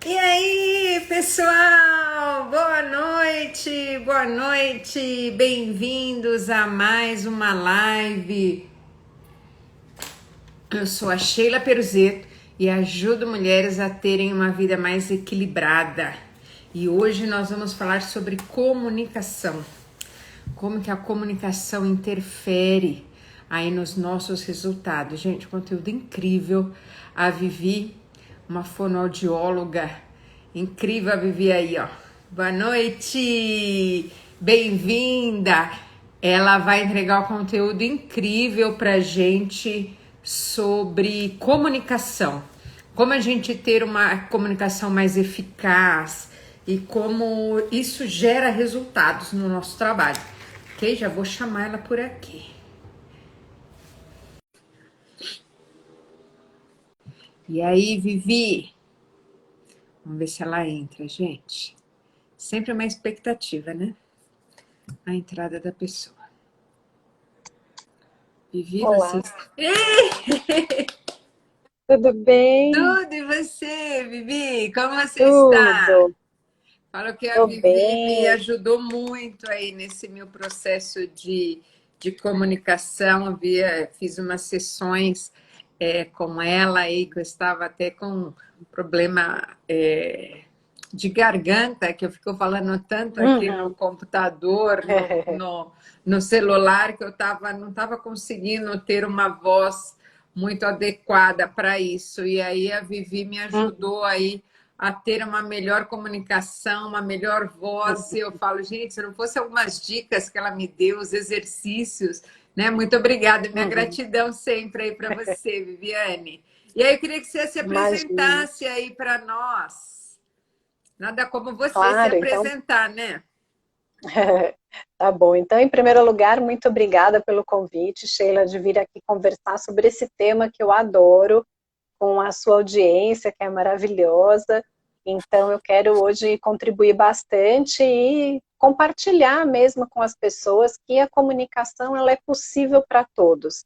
E aí, pessoal? Boa noite, bem-vindos a mais uma live. Eu sou a Sheila Peruzetto e ajudo mulheres a terem uma vida mais equilibrada. E hoje nós vamos falar sobre comunicação. Como que a comunicação interfere aí nos nossos resultados. Gente, conteúdo incrível. A Vivi, uma fonoaudióloga incrível, a Vivi aí, ó. Boa noite! Bem-vinda! Ela vai entregar um conteúdo incrível pra gente sobre comunicação. Como a gente ter uma comunicação mais eficaz e como isso gera resultados no nosso trabalho. Ok? Já vou chamar ela por aqui. E aí, Vivi? Vamos ver se ela entra, gente. Sempre uma expectativa, né? A entrada da pessoa. Vivi, Olá, vocês. Ei! tudo bem? Tudo e você, Vivi? Como você está? Tudo, Falo que a tô Vivi me bem. ajudou muito aí nesse meu processo de comunicação. Fiz umas sessões com ela aí, que eu estava até com um problema de garganta, que eu fico falando tanto aqui no Uhum. computador, no celular, que não estava conseguindo ter uma voz muito adequada para isso. E aí a Vivi me Uhum. ajudou aí a ter uma melhor comunicação, uma melhor voz. Eu falo, gente, se não fosse algumas dicas que ela me deu, os exercícios, né? Muito obrigada, minha Uhum. gratidão sempre aí para você, Viviane. E aí eu queria que você se Imagina. apresentasse aí para nós. Nada como você se Claro, então, apresentar, né? tá bom. Então, em primeiro lugar, muito obrigada pelo convite, Sheila, de vir aqui conversar sobre esse tema que eu adoro, com a sua audiência, que é maravilhosa. Então, eu quero hoje contribuir bastante e compartilhar mesmo com as pessoas que a comunicação ela é possível para todos.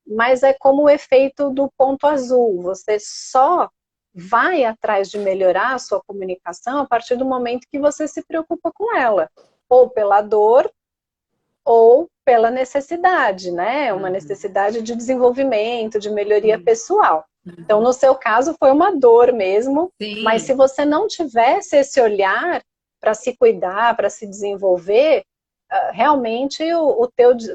Mas é como o efeito do ponto azul, você só vai atrás de melhorar a sua comunicação a partir do momento que você se preocupa com ela, ou pela dor, ou pela necessidade, né? Uma Uhum. necessidade de desenvolvimento, de melhoria Sim, pessoal. Então, no seu caso, foi uma dor mesmo, mas se sim. você não tivesse esse olhar para se cuidar, para se desenvolver, realmente o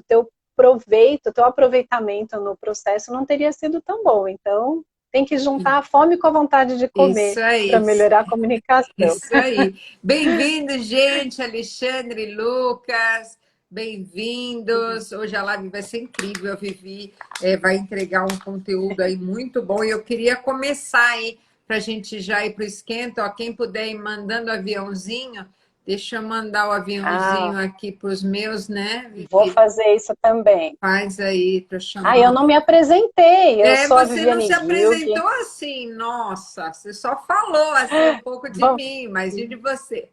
teu proveito, o teu aproveitamento no processo não teria sido tão bom. Então, tem que juntar a fome com a vontade de comer Isso para aí, melhorar a comunicação. isso aí. Bem-vindos, gente, Alexandre, Lucas, bem-vindos. Hoje a live vai ser incrível, a Vivi vai entregar um conteúdo aí muito bom. E eu queria começar aí, para a gente já ir para o esquenta. Ó, quem puder ir mandando aviãozinho, deixa eu mandar o Ah, aviãozinho aqui para os meus, né, vou Vivi? fazer isso também. Faz aí para Ah, eu chamar. não me apresentei. Eu sou a Você não se Viviane Gilg. apresentou assim, nossa, você só falou assim um pouco de Va- mim, mas e de você?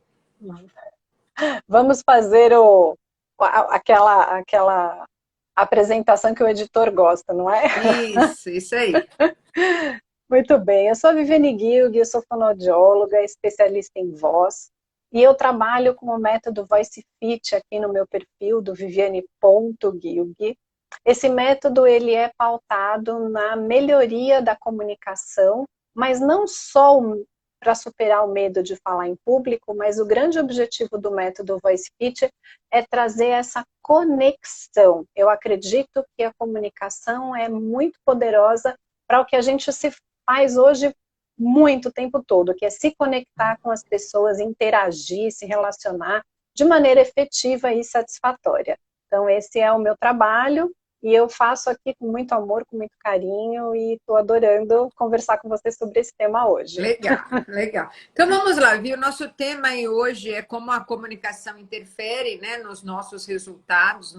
Vamos fazer aquela apresentação que o editor gosta, não é? Isso aí. Muito bem. Eu sou a Viviane Gilg, eu sou fonoaudióloga, especialista em voz. E eu trabalho com o método Voice Fit aqui no meu perfil do viviane.gilg. Esse método ele é pautado na melhoria da comunicação, mas não só para superar o medo de falar em público, mas o grande objetivo do método Voice Fit é trazer essa conexão. Eu acredito que a comunicação é muito poderosa para o que a gente se faz hoje muito o tempo todo, que é se conectar com as pessoas, interagir, se relacionar de maneira efetiva e satisfatória. Então, esse é o meu trabalho e eu faço aqui com muito amor, com muito carinho e estou adorando conversar com você sobre esse tema hoje. Legal, legal. Então vamos lá, viu? O nosso tema aí hoje é como a comunicação interfere, né, nos nossos resultados,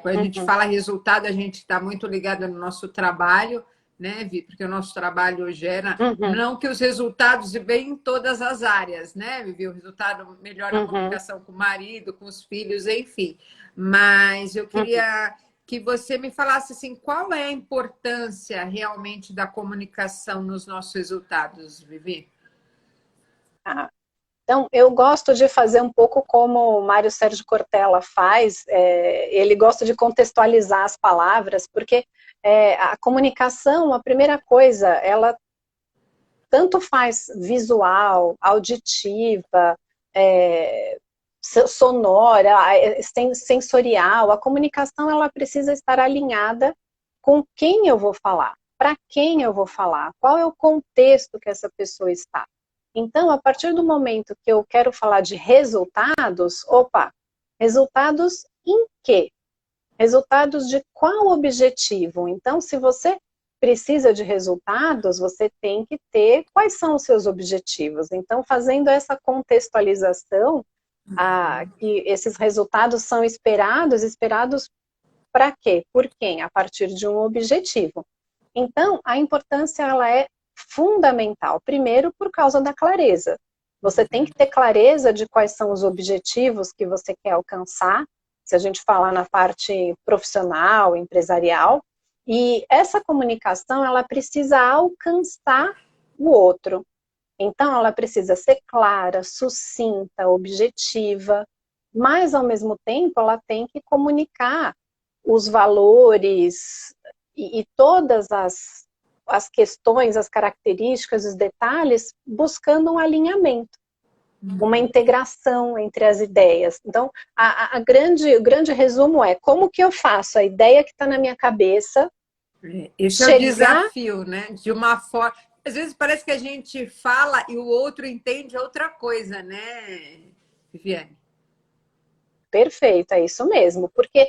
quando a gente Uhum, fala resultado, a gente está muito ligado no nosso trabalho, né, Vi? Porque o nosso trabalho gera, uhum, não que os resultados vêm em todas as áreas, né, Vivi? O resultado melhora a uhum, comunicação com o marido, com os filhos, enfim. Mas eu uhum. queria que você me falasse assim, qual é a importância realmente da comunicação nos nossos resultados, Vivi? Ah, então, eu gosto de fazer um pouco como o Mário Sérgio Cortella faz, ele gosta de contextualizar as palavras, porque a comunicação, a primeira coisa, ela tanto faz visual, auditiva, sonora, sensorial, a comunicação ela precisa estar alinhada com quem eu vou falar, para quem eu vou falar, qual é o contexto que essa pessoa está. Então, a partir do momento que eu quero falar de resultados, resultados em quê? Resultados de qual objetivo? Então, se você precisa de resultados, você tem que ter quais são os seus objetivos. Então, fazendo essa contextualização, que esses resultados são esperados para quê? Por quem? A partir de um objetivo. Então, a importância ela é fundamental. Primeiro, por causa da clareza. Você tem que ter clareza de quais são os objetivos que você quer alcançar, se a gente falar na parte profissional, empresarial, e essa comunicação, ela precisa alcançar o outro. Então, ela precisa ser clara, sucinta, objetiva, mas, ao mesmo tempo, ela tem que comunicar os valores e todas as questões, as características, os detalhes, buscando um alinhamento, uma integração entre as ideias. Então, o grande resumo é como que eu faço a ideia que está na minha cabeça. Esse é o desafio, né? De uma forma. Às vezes parece que a gente fala e o outro entende outra coisa, né, Viviane? Perfeito, é isso mesmo, porque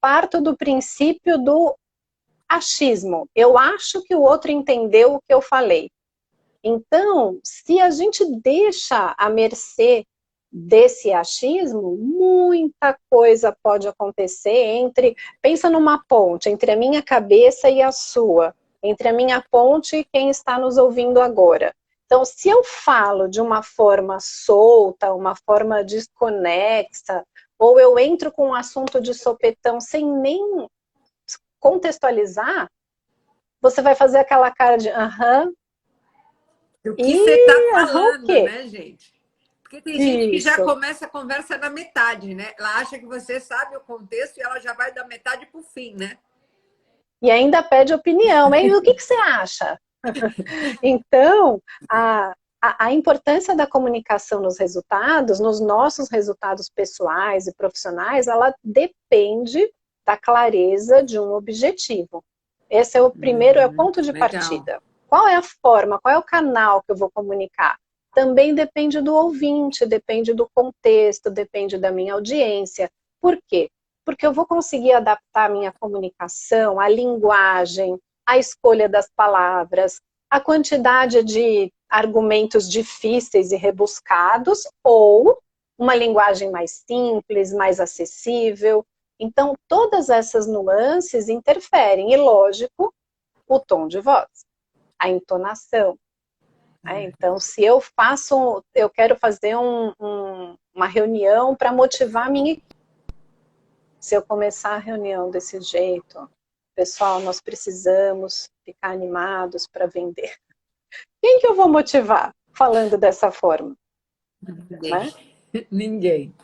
parto do princípio do achismo. Eu acho que o outro entendeu o que eu falei. Então, se a gente deixa à mercê desse achismo, muita coisa pode acontecer pensa numa ponte entre a minha cabeça e a sua, entre a minha ponte e quem está nos ouvindo agora. Então, se eu falo de uma forma solta, uma forma desconexa, ou eu entro com um assunto de sopetão sem nem contextualizar, você vai fazer aquela cara de O que você está o falando, quê? né, gente? Porque tem gente que já Isso. começa a conversa na metade, né? Ela acha que você sabe o contexto e ela já vai da metade para o fim, né? E ainda pede opinião. Mas o que você acha? Então, a importância da comunicação nos resultados, nos nossos resultados pessoais e profissionais, ela depende da clareza de um objetivo. Esse é o primeiro, é o ponto de Legal. partida. Qual é a forma, qual é o canal que eu vou comunicar? Também depende do ouvinte, depende do contexto, depende da minha audiência. Por quê? Porque eu vou conseguir adaptar a minha comunicação, a linguagem, a escolha das palavras, a quantidade de argumentos difíceis e rebuscados, ou uma linguagem mais simples, mais acessível. Então, todas essas nuances interferem, e lógico, o tom de voz, a entonação. Então, se eu quero fazer uma reunião para motivar a minha equipe. Se eu começar a reunião desse jeito, pessoal, nós precisamos ficar animados para vender. Quem que eu vou motivar falando dessa forma? Ninguém. Né? Ninguém.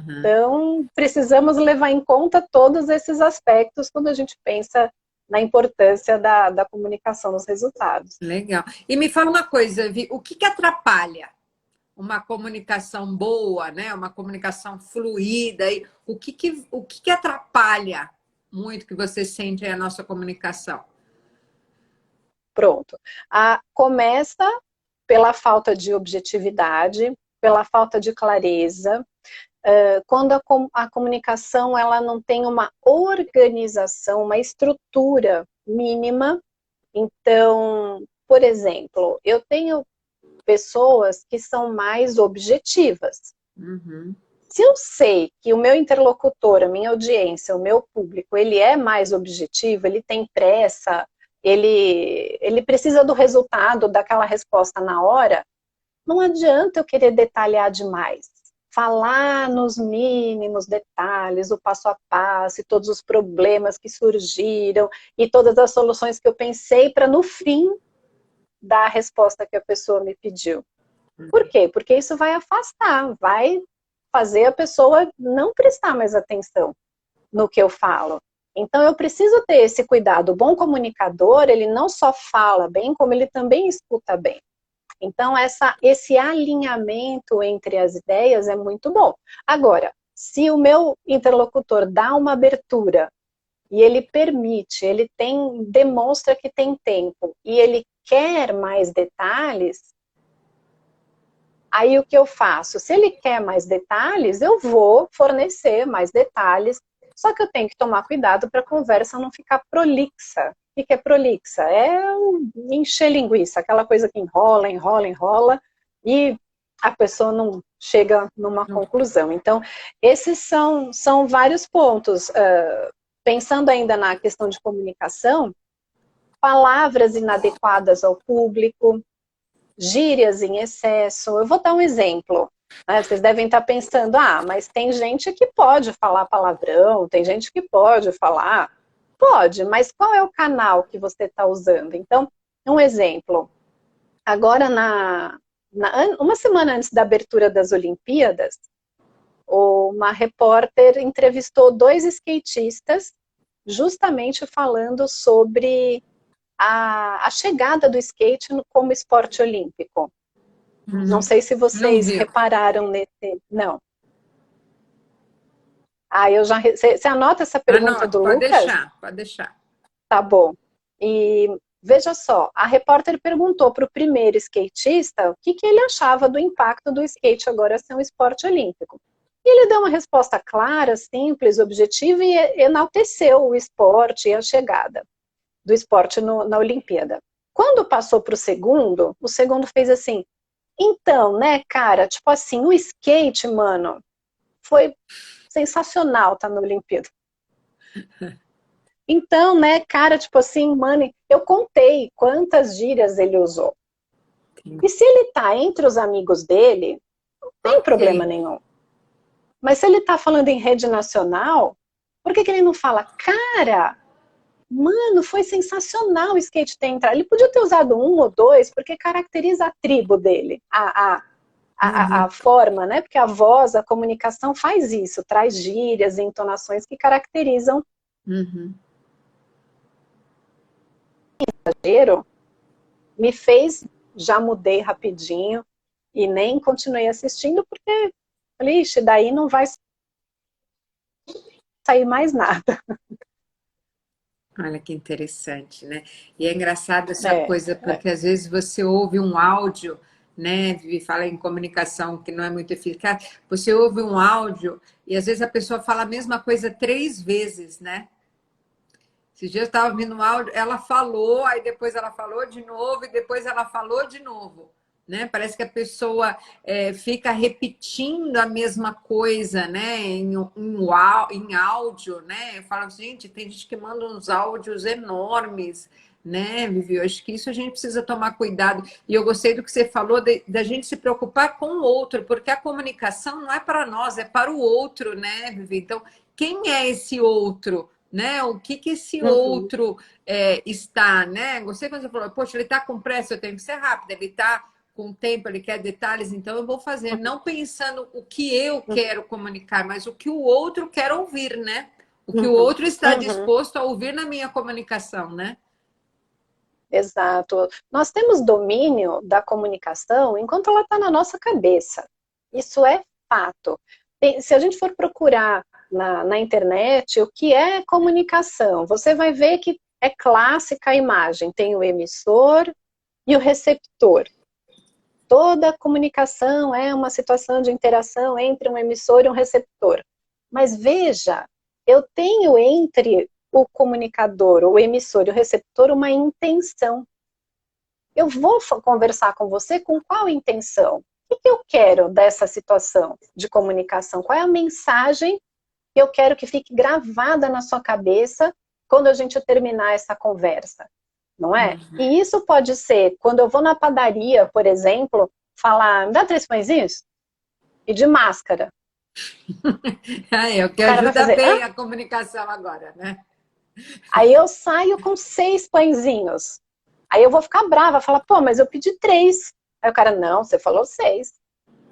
Então, precisamos levar em conta todos esses aspectos quando a gente pensa na importância da comunicação nos resultados. Legal. E me fala uma coisa, Vi, o que atrapalha uma comunicação boa, né? Uma comunicação fluida? E o que atrapalha muito que você sente a nossa comunicação? Pronto. Começa pela falta de objetividade, pela falta de clareza, quando a comunicação ela não tem uma organização, uma estrutura mínima. Então, por exemplo, eu tenho pessoas que são mais objetivas. Uhum. Se eu sei que o meu interlocutor, a minha audiência, o meu público, ele é mais objetivo, ele tem pressa, ele precisa do resultado, daquela resposta na hora, não adianta eu querer detalhar demais. falar nos mínimos detalhes, o passo a passo, e todos os problemas que surgiram, e todas as soluções que eu pensei, para no fim dar a resposta que a pessoa me pediu. Por quê? Porque isso vai afastar, vai fazer a pessoa não prestar mais atenção no que eu falo. Então eu preciso ter esse cuidado. O bom comunicador, ele não só fala bem, como ele também escuta bem. Então esse alinhamento entre as ideias é muito bom. Agora, se o meu interlocutor dá uma abertura e ele permite, demonstra que tem tempo e ele quer mais detalhes, aí o que eu faço? Se ele quer mais detalhes, eu vou fornecer mais detalhes, só que eu tenho que tomar cuidado para a conversa não ficar prolixa. O que é prolixa? É encher linguiça, aquela coisa que enrola, enrola, enrola, e a pessoa não chega numa conclusão. Então, esses são vários pontos. Pensando ainda na questão de comunicação, palavras inadequadas ao público, gírias em excesso. Eu vou dar um exemplo. Né? Vocês devem estar pensando, mas tem gente que pode falar palavrão, tem gente que pode falar. Pode, mas qual é o canal que você está usando? Então, um exemplo. Agora, uma semana antes da abertura das Olimpíadas, uma repórter entrevistou 2 skatistas, justamente falando sobre a chegada do skate como esporte olímpico. Não sei se vocês repararam nesse... Não. Você anota essa pergunta do Lucas? Pode deixar. Tá bom. E veja só, a repórter perguntou para o primeiro skatista o que ele achava do impacto do skate agora ser um esporte olímpico. E ele deu uma resposta clara, simples, objetiva e enalteceu o esporte e a chegada do esporte na Olimpíada. Quando passou para o segundo fez assim, então, né, cara, tipo assim, o skate, mano, foi sensacional tá na Olimpíada. Então, né, cara, tipo assim, mano, eu contei quantas gírias ele usou. E se ele tá entre os amigos dele, não tem problema nenhum. Mas se ele tá falando em rede nacional, por que ele não fala, cara, mano, foi sensacional o skate ter entrado. Ele podia ter usado 1 ou 2, porque caracteriza a tribo dele, a forma, né? Porque a voz, a comunicação faz isso, traz gírias e entonações que caracterizam. Exagero, me fez, já mudei rapidinho e nem continuei assistindo, porque, ixi, daí não vai sair mais nada. Olha que interessante, né? E é engraçado essa coisa, porque às vezes você ouve um áudio, né? Vivi fala em comunicação que não é muito eficaz. Você ouve um áudio e às vezes a pessoa fala a mesma coisa 3 vezes, né? Esses dias eu estava ouvindo um áudio, ela falou, aí depois ela falou de novo, e depois ela falou de novo. Né? Parece que a pessoa fica repetindo a mesma coisa, né? Em áudio, né? Eu falo, gente, tem gente que manda uns áudios enormes, né, Vivi? Eu acho que isso a gente precisa tomar cuidado. E eu gostei do que você falou, da gente se preocupar com o outro, porque a comunicação não é para nós, é para o outro, né, Vivi? Então, quem é esse outro? Né? O que esse outro está, né? Gostei quando você falou, poxa, ele está com pressa, eu tenho que ser rápida, ele está com tempo, ele quer detalhes, então eu vou fazer, não pensando o que eu quero comunicar, mas o que o outro quer ouvir, né? O que o outro está disposto a ouvir na minha comunicação, né? Exato. Nós temos domínio da comunicação enquanto ela está na nossa cabeça. Isso é fato. Se a gente for procurar na internet o que é comunicação, você vai ver que é clássica a imagem. Tem o emissor e o receptor. Toda comunicação é uma situação de interação entre um emissor e um receptor. Mas veja, eu tenho entre o comunicador, o emissor e o receptor uma intenção. Eu vou conversar com você com qual intenção? O que eu quero dessa situação de comunicação? Qual é a mensagem que eu quero que fique gravada na sua cabeça quando a gente terminar essa conversa? Não é? E isso pode ser, quando eu vou na padaria, por exemplo, falar, me dá 3 pãezinhos? e de máscara. É o que O cara vai ajuda fazer, bem hã? a comunicação agora, né? Aí eu saio com 6 pãezinhos. Aí eu vou ficar brava, falar, pô, mas eu pedi 3. Aí o cara, não, você falou 6.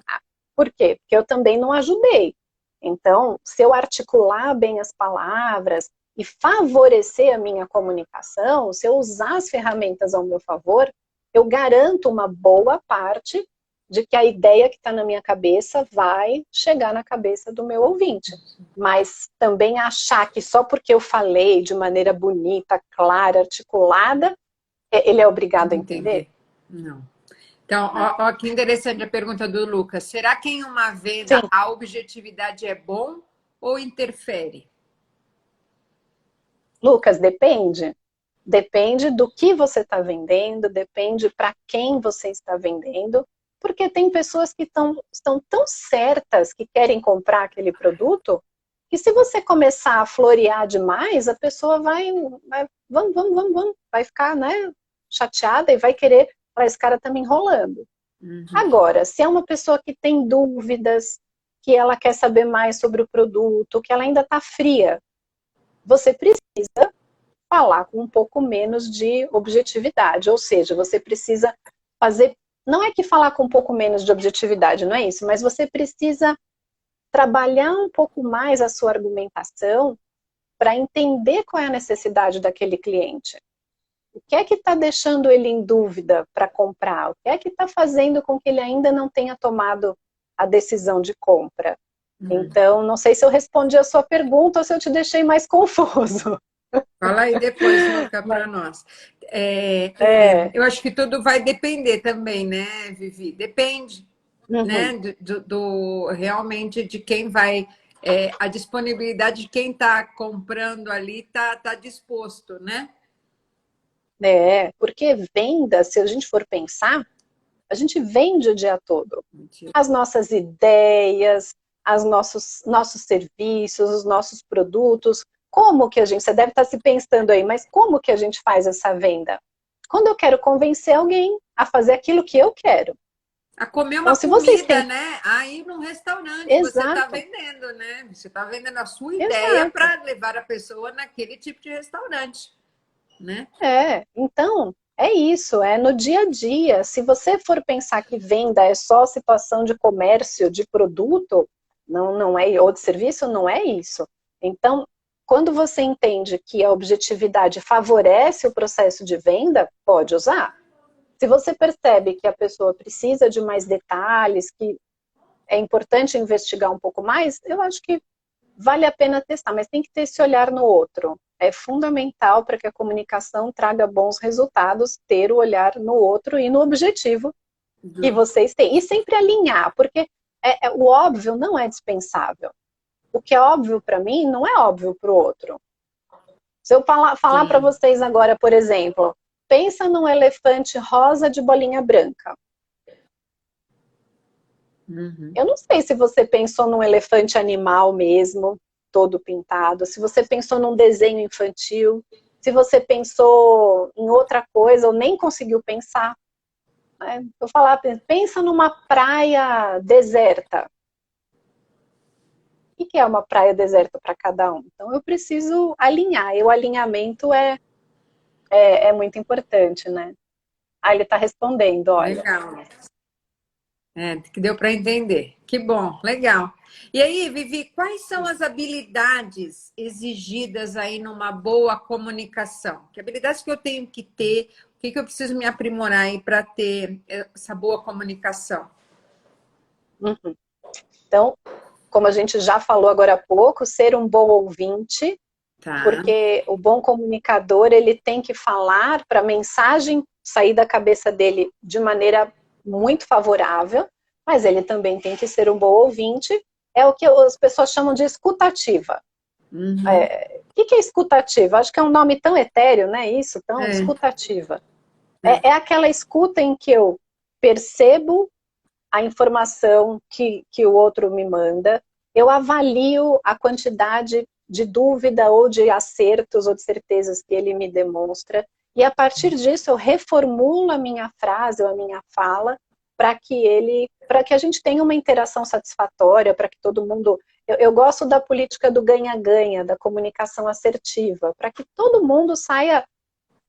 Ah, por quê? Porque eu também não ajudei. Então, se eu articular bem as palavras e favorecer a minha comunicação, se eu usar as ferramentas ao meu favor, eu garanto uma boa parte de que a ideia que está na minha cabeça vai chegar na cabeça do meu ouvinte. Mas também achar que só porque eu falei de maneira bonita, clara, articulada, ele é obrigado a entender? Entender. Não. Então, ó, que interessante a pergunta do Lucas. Será que em uma venda Sim, a objetividade é bom ou interfere? Lucas, depende. Depende do que você está vendendo, depende para quem você está vendendo, porque tem pessoas que estão tão certas que querem comprar aquele produto, que se você começar a florear demais, a pessoa vai vai ficar, né, chateada e vai querer, falar, esse cara está me enrolando. Uhum. Agora, se é uma pessoa que tem dúvidas, que ela quer saber mais sobre o produto, que ela ainda está fria, você precisa falar com um pouco menos de objetividade, ou seja, você precisa fazer, não é que falar com um pouco menos de objetividade, não é isso, mas você precisa trabalhar um pouco mais a sua argumentação para entender qual é a necessidade daquele cliente. O que é que está deixando ele em dúvida para comprar? O que é que está fazendo com que ele ainda não tenha tomado a decisão de compra? Uhum. Então, não sei se eu respondi a sua pergunta ou se eu te deixei mais confuso. Fala aí depois, Luca, para Mas, nós. é, Eu acho que tudo vai depender também, né, Vivi? Depende, né, uhum. realmente de quem vai, a disponibilidade de quem está comprando ali tá disposto, né? É, porque venda, se a gente for pensar, a gente vende o dia todo. Mentira. As nossas ideias, nossos serviços, os nossos produtos. Como que a gente, você deve estar se pensando aí, mas como que a gente faz essa venda? Quando eu quero convencer alguém a fazer aquilo que eu quero. A comer Então, uma se vocês comida, têm. né? Aí num restaurante você está Exato, vendendo, né? Você está vendendo a sua ideia exato. para levar a pessoa naquele tipo de restaurante, né? Então, é isso, é no dia a dia. Se você for pensar que venda é só situação de comércio, de produto, não é, ou de serviço, não é isso. Então, quando você entende que a objetividade favorece o processo de venda, pode usar. Se você percebe que a pessoa precisa de mais detalhes, que é importante investigar um pouco mais, eu acho que vale a pena testar, mas tem que ter esse olhar no outro. É fundamental para que a comunicação traga bons resultados, ter o olhar no outro e no objetivo que vocês têm. E sempre alinhar, porque o óbvio não é dispensável. O que é óbvio para mim não é óbvio para o outro. Se eu falar para Sim. vocês agora, por exemplo, pensa num elefante rosa de bolinha branca. Uhum. Eu não sei se você pensou num elefante animal mesmo, todo pintado, se você pensou num desenho infantil, se você pensou em outra coisa ou nem conseguiu pensar. Né? Eu falar, pensa numa praia deserta. O que é uma praia deserta para cada um? Então eu preciso alinhar, e o alinhamento é muito importante, né? Ah, ele está respondendo, olha. Legal. Que deu para entender. Que bom, legal. E aí, Vivi, quais são as habilidades exigidas aí numa boa comunicação? Que habilidades que eu tenho que ter? O que eu preciso me aprimorar aí para ter essa boa comunicação? Uhum. Então, como a gente já falou agora há pouco, ser um bom ouvinte, Tá. porque o bom comunicador, ele tem que falar para a mensagem sair da cabeça dele de maneira muito favorável, mas ele também tem que ser um bom ouvinte, é o que as pessoas chamam de escutativa. Uhum. O que é escutativa? Acho que é um nome tão etéreo, né? Isso, tão É, escutativa. é. É aquela escuta em que eu percebo a informação que o outro me manda, eu avalio a quantidade de dúvida ou de acertos ou de certezas que ele me demonstra, e a partir disso eu reformulo a minha frase ou a minha fala para que a gente tenha uma interação satisfatória, para que todo mundo... Eu gosto da política do ganha-ganha, da comunicação assertiva, para que todo mundo saia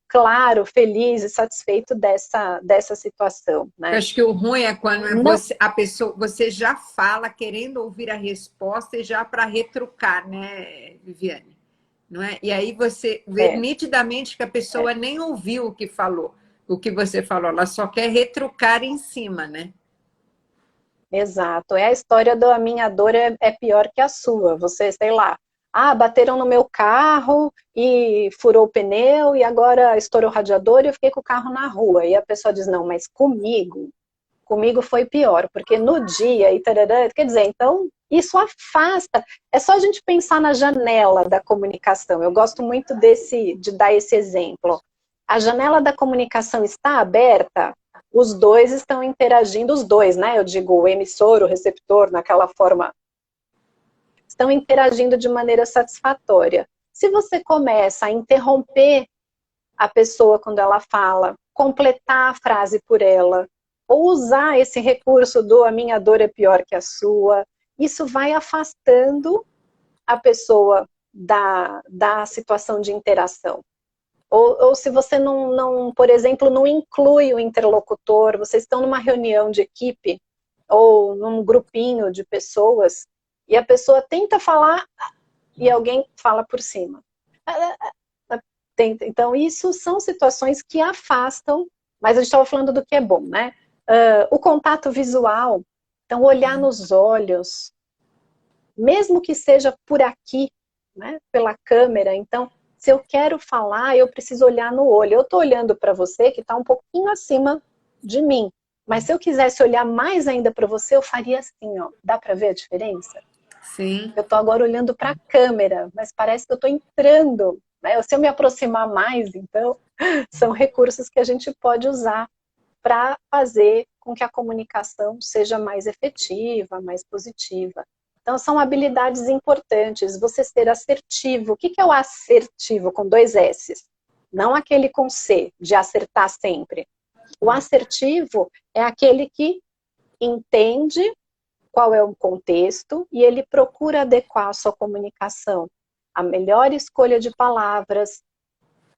claro, feliz e satisfeito dessa situação, né? Eu acho que o ruim é quando Não, você já fala querendo ouvir a resposta e já para retrucar, né, Viviane? Não é? E aí você vê nitidamente que a pessoa nem ouviu o que falou, o que você falou, ela só quer retrucar em cima, né? exato. É a história da minha dor é pior que a sua. Você, sei lá, bateram no meu carro e furou o pneu e agora estourou o radiador e eu fiquei com o carro na rua. E a pessoa diz, não, mas comigo foi pior, porque no dia e tarará, quer dizer, então isso afasta. É só a gente pensar na janela da comunicação. Eu gosto muito de dar esse exemplo. A janela da comunicação está aberta, os dois estão interagindo, os dois, né? Eu digo o emissor, o receptor, naquela forma, estão interagindo de maneira satisfatória. Se você começa a interromper a pessoa quando ela fala, completar a frase por ela, ou usar esse recurso do a minha dor é pior que a sua, isso vai afastando a pessoa da situação de interação. Ou se você não, por exemplo, não inclui o interlocutor, vocês estão numa reunião de equipe, ou num grupinho de pessoas, e a pessoa tenta falar e alguém fala por cima. Então, isso são situações que afastam, mas a gente estava falando do que é bom, né? O contato visual, então olhar nos olhos, mesmo que seja por aqui, né, pela câmera, então, se eu quero falar, eu preciso olhar no olho. Eu estou olhando para você que está um pouquinho acima de mim, mas se eu quisesse olhar mais ainda para você, eu faria assim, ó. Dá para ver a diferença? Sim. Eu estou agora olhando para a câmera, mas parece que eu estou entrando, né? Se eu me aproximar mais, então, são recursos que a gente pode usar para fazer com que a comunicação seja mais efetiva, mais positiva. Então, são habilidades importantes. Você ser assertivo. O que é o assertivo com 2 S's? Não aquele com C, de acertar sempre. O assertivo é aquele que entende qual é o contexto e ele procura adequar a sua comunicação. A melhor escolha de palavras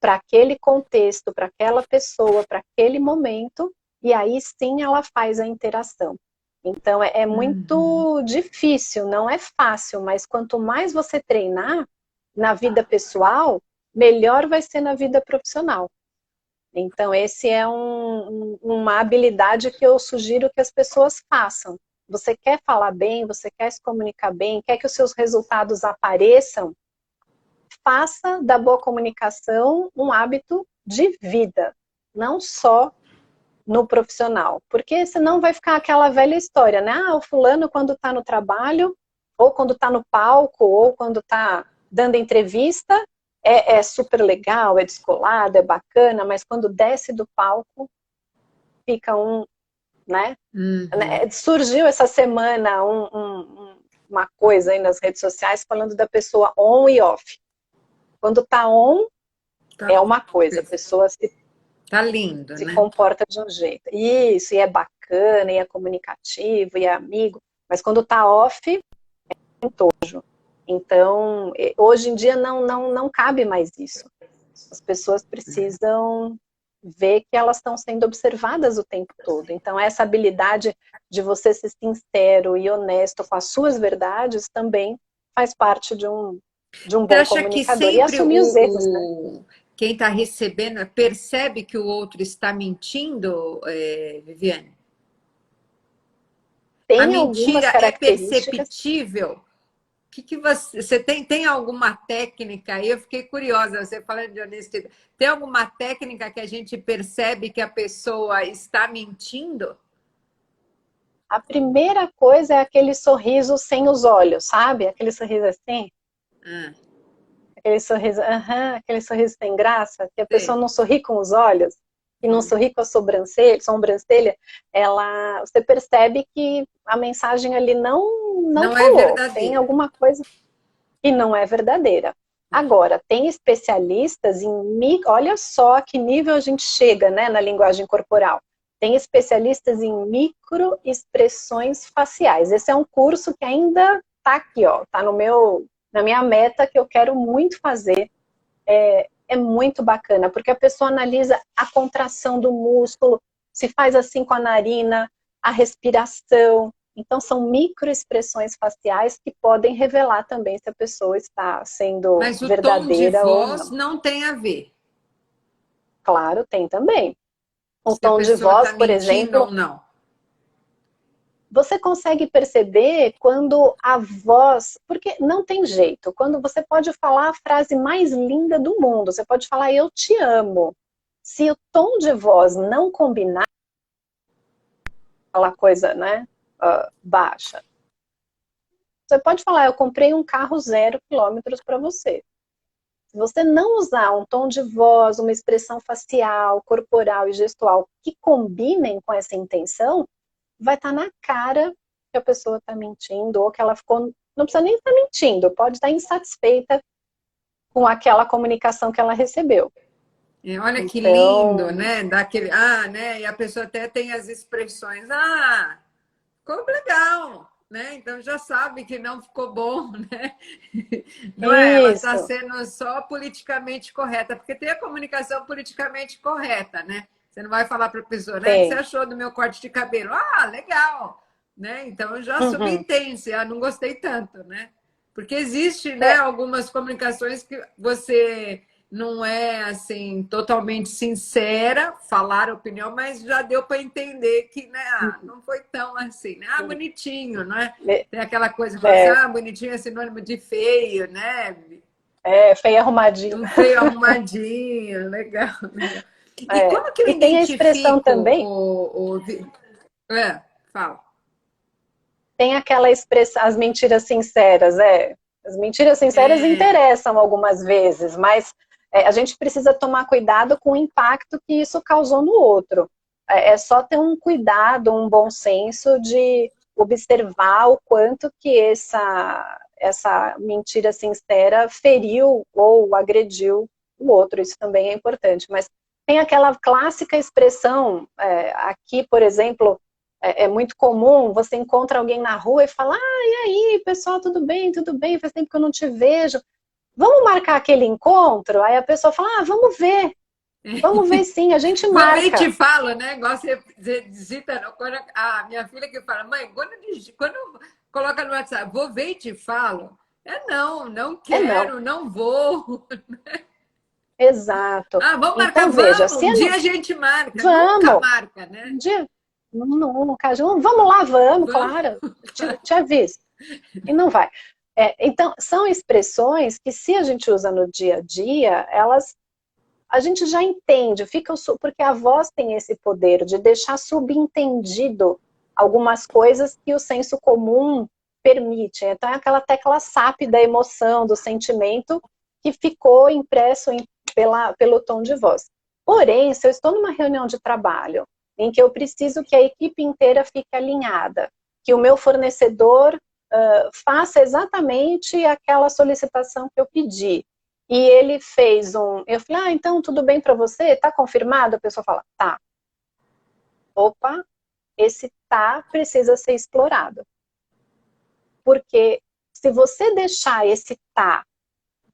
para aquele contexto, para aquela pessoa, para aquele momento, e aí sim ela faz a interação. Então é muito difícil, não é fácil, mas quanto mais você treinar na vida pessoal, melhor vai ser na vida profissional. Então esse é uma habilidade que eu sugiro que as pessoas façam. Você quer falar bem, você quer se comunicar bem, quer que os seus resultados apareçam, faça da boa comunicação um hábito de vida, não só no profissional, porque senão vai ficar aquela velha história, né? O fulano quando está no trabalho, ou quando está no palco, ou quando está dando entrevista, é super legal, é descolado, é bacana, mas quando desce do palco, fica né? Surgiu essa semana uma coisa aí nas redes sociais falando da pessoa on e off. Quando está on, é uma coisa, a pessoa tá lindo, se né? comporta de um jeito. Isso, e é bacana, e é comunicativo, e é amigo, mas quando está off, é entojo. Então, hoje em dia não cabe mais isso. As pessoas precisam ver que elas estão sendo observadas o tempo todo. Então, essa habilidade de você ser sincero e honesto com as suas verdades também faz parte de um Você bom acha que comunicador. E sempre assumir os erros, né? quem está recebendo percebe que o outro está mentindo, Viviane? A Tem algumas mentira é características. perceptível? Que você tem alguma técnica aí? Eu fiquei curiosa, você falando de honestidade. Tem alguma técnica que a gente percebe que a pessoa está mentindo? A primeira coisa é aquele sorriso sem os olhos, sabe? Aquele sorriso assim. Aquele sorriso sem graça, que a pessoa Sei. não sorri com os olhos e não sorri com a sobrancelha, você percebe que a mensagem ali não Não é colou. Tem verdadeira. alguma coisa que não é verdadeira. Agora, tem especialistas olha só a que nível a gente chega, né, na linguagem corporal. tem especialistas em microexpressões faciais. Esse é um curso que ainda está aqui, ó, tá na minha meta, que eu quero muito fazer. É muito bacana, porque a pessoa analisa a contração do músculo, se faz assim com a narina, a respiração. Então, são microexpressões faciais que podem revelar também se a pessoa está sendo Mas o tom de verdadeira ou voz não. não tem a ver. Claro, tem também. O Se a tom de pessoa voz, está por mentindo exemplo, ou não. você consegue perceber quando a voz... Porque não tem jeito. Quando você pode falar a frase mais linda do mundo, você pode falar eu te amo. Se o tom de voz não combinar, aquela coisa, né, baixa. Você pode falar, eu comprei um carro 0 km para você. Se você não usar um tom de voz, uma expressão facial, corporal e gestual que combinem com essa intenção, vai estar na cara que a pessoa está mentindo, ou que ela ficou, não precisa nem estar mentindo, pode estar insatisfeita com aquela comunicação que ela recebeu. E olha que lindo, Então, né? Daquele, né? E a pessoa até tem as expressões, ficou legal, né? Então já sabe que não ficou bom, né? Não é? Ela está isso, sendo só politicamente correta, porque tem a comunicação politicamente correta, né? Você não vai falar para a pessoa, né? O que você tem. achou do meu corte de cabelo? Ah, legal, né? Então já Uhum. subentende, não gostei tanto, né? Porque existe, né, É, algumas comunicações que você não é assim totalmente sincera, falar a opinião, mas já deu para entender que, né, não foi tão assim, né? Bonitinho, não é? Tem aquela coisa que fala assim, é, bonitinho é sinônimo de feio, né? feio arrumadinho. Um feio arrumadinho, legal, legal. E É. como que eu E tem a expressão identifico também, fala. tem aquela expressão, as mentiras sinceras, As mentiras sinceras É, interessam algumas vezes, mas a gente precisa tomar cuidado com o impacto que isso causou no outro. É só ter um cuidado, um bom senso de observar o quanto que essa mentira sincera feriu ou agrediu o outro. Isso também é importante. Mas tem aquela clássica expressão, aqui, por exemplo, é muito comum, você encontra alguém na rua e fala, e aí, pessoal, tudo bem, tudo bem, faz tempo que eu não te vejo. Vamos marcar aquele encontro? Aí a pessoa fala, vamos ver sim, a gente vou ver e te marca. falo, né? Igual você digita, quando a minha filha que fala, mãe, quando coloca no WhatsApp, vou ver e te falo. Não, não Não, quero, não vou. exato. Vamos marcar, Então, veja, vamos, se um dia a gente marca, nunca vamos, marca, né? um dia, nunca, vamos lá, vamos, Vamos. claro, te aviso. E não vai. Então, são expressões que, se a gente usa no dia a dia, a gente já entende, porque a voz tem esse poder de deixar subentendido algumas coisas que o senso comum permite. Então, é aquela tecla SAP da emoção, do sentimento, que ficou impresso pelo tom de voz. Porém, se eu estou numa reunião de trabalho, em que eu preciso que a equipe inteira fique alinhada, que o meu fornecedor faça exatamente aquela solicitação que eu pedi, e ele fez eu falei, então tudo bem para você? Tá confirmado? A pessoa fala, tá. Opa, esse tá precisa ser explorado. Porque se você deixar esse tá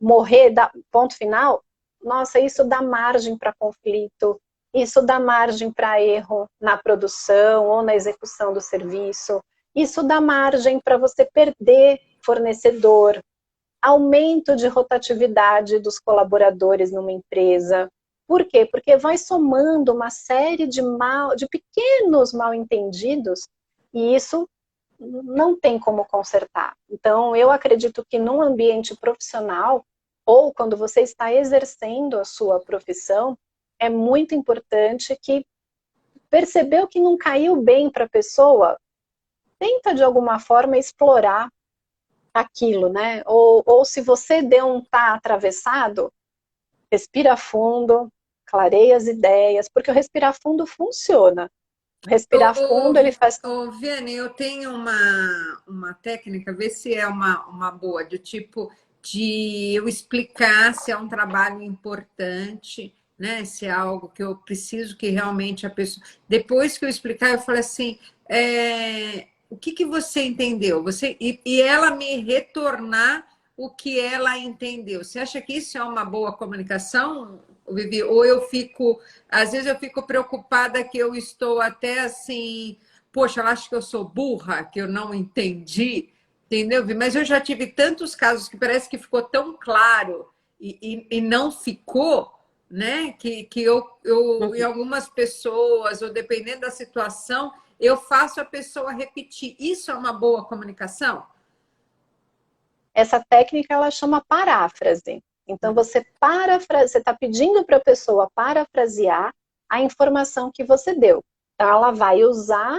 morrer, ponto final, nossa, isso dá margem para conflito, isso dá margem para erro na produção ou na execução do serviço, isso dá margem para você perder fornecedor, aumento de rotatividade dos colaboradores numa empresa. Por quê? Porque vai somando uma série de pequenos mal-entendidos e isso não tem como consertar. Então, eu acredito que num ambiente profissional ou quando você está exercendo a sua profissão, é muito importante que percebeu que não caiu bem para a pessoa, tenta de alguma forma explorar aquilo, né? Ou se você deu um tá atravessado, respira fundo, clareia as ideias, porque o respirar fundo funciona. O respirar fundo, ele faz... Vianney, eu tenho uma técnica, vê se é uma boa, de tipo, de eu explicar se é um trabalho importante né? Se é algo que eu preciso que realmente a pessoa... Depois que eu explicar, eu falei assim, o que que você entendeu? E ela me retornar o que ela entendeu. Você acha que isso é uma boa comunicação, Vivi? Ou eu fico... Às vezes eu fico preocupada que eu estou até assim... Poxa, ela acha que eu sou burra, que eu não entendi, entendeu? Mas eu já tive tantos casos que parece que ficou tão claro e não ficou, né? Que eu, em Uhum. algumas pessoas, ou dependendo da situação, eu faço a pessoa repetir. Isso é uma boa comunicação? Essa técnica ela chama paráfrase. Então você você está pedindo para a pessoa parafrasear a informação que você deu. Então ela vai usar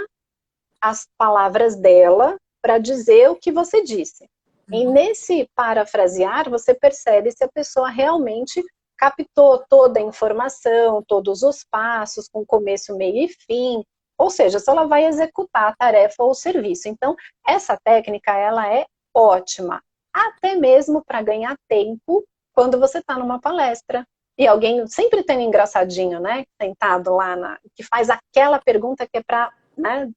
as palavras dela para dizer o que você disse. E nesse parafrasear, você percebe se a pessoa realmente captou toda a informação, todos os passos, com começo, meio e fim, ou seja, se ela vai executar a tarefa ou o serviço. Então, essa técnica, ela é ótima, até mesmo para ganhar tempo quando você está numa palestra. E alguém, sempre tem um engraçadinho, né, sentado lá, que faz aquela pergunta que é para, né,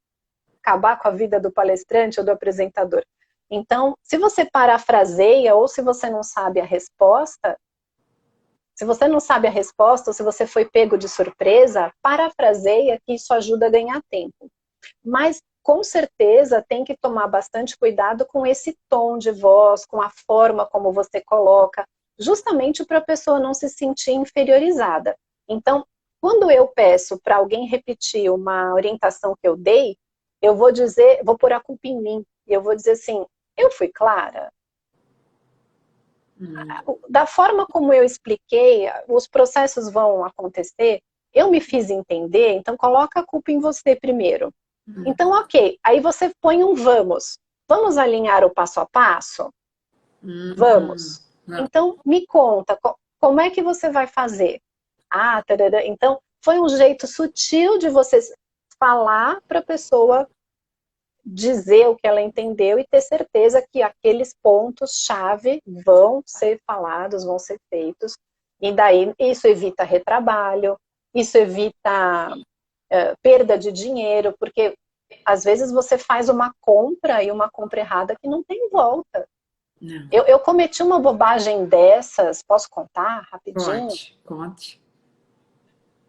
acabar com a vida do palestrante ou do apresentador. Então, se você parafraseia ou se você não sabe a resposta, se você não sabe a resposta ou se você foi pego de surpresa, parafraseia que isso ajuda a ganhar tempo. Mas, com certeza, tem que tomar bastante cuidado com esse tom de voz, com a forma como você coloca, justamente para a pessoa não se sentir inferiorizada. Então, quando eu peço para alguém repetir uma orientação que eu dei, eu vou dizer, vou pôr a culpa em mim. Eu vou dizer assim, eu fui clara? Da forma como eu expliquei, os processos vão acontecer, eu me fiz entender, então coloca a culpa em você primeiro. Então, ok, aí você põe um vamos. Vamos alinhar o passo a passo? Vamos. Então, me conta, como é que você vai fazer? Ah, tarará. Então, foi um jeito sutil de você falar para a pessoa dizer o que ela entendeu e ter certeza que aqueles pontos-chave vão ser falados, vão ser feitos. E daí isso evita retrabalho, isso evita perda de dinheiro, porque às vezes você faz uma compra e uma compra errada que não tem volta. Eu cometi uma bobagem dessas, posso contar rapidinho? Pode, conte.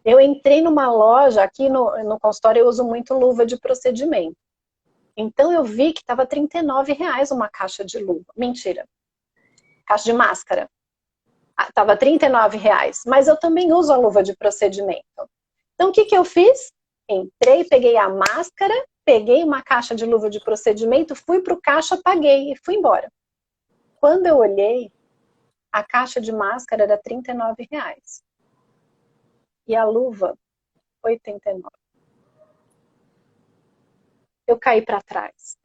Eu entrei numa loja, aqui no consultório eu uso muito luva de procedimento. Então eu vi que estava R$ 39 uma caixa de luva. Mentira. Caixa de máscara. Estava R$ 39. Mas eu também uso a luva de procedimento. Então o que eu fiz? Entrei, peguei a máscara, peguei uma caixa de luva de procedimento, fui para o caixa, paguei e fui embora. Quando eu olhei, a caixa de máscara era R$ 39. E a luva, R$ 89. Eu caí para trás.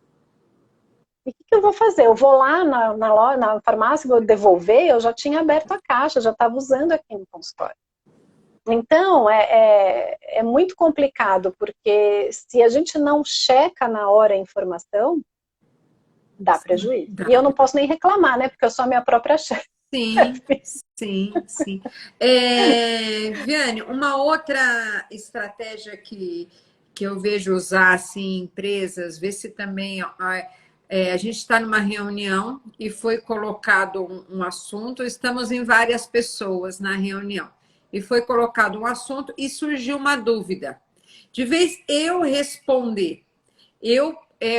E o que eu vou fazer? Eu vou lá na farmácia, vou devolver, eu já tinha aberto a caixa, já estava usando aqui no consultório. Então, é muito complicado, porque se a gente não checa na hora a informação, dá prejuízo. E eu não posso nem reclamar, né? Porque eu sou a minha própria chefe. Sim, sim, sim. Viane, uma outra estratégia que eu vejo usar assim, em empresas, ver se também a gente está numa reunião e foi colocado um assunto, estamos em várias pessoas na reunião, e foi colocado um assunto e surgiu uma dúvida. De vez eu responder, eu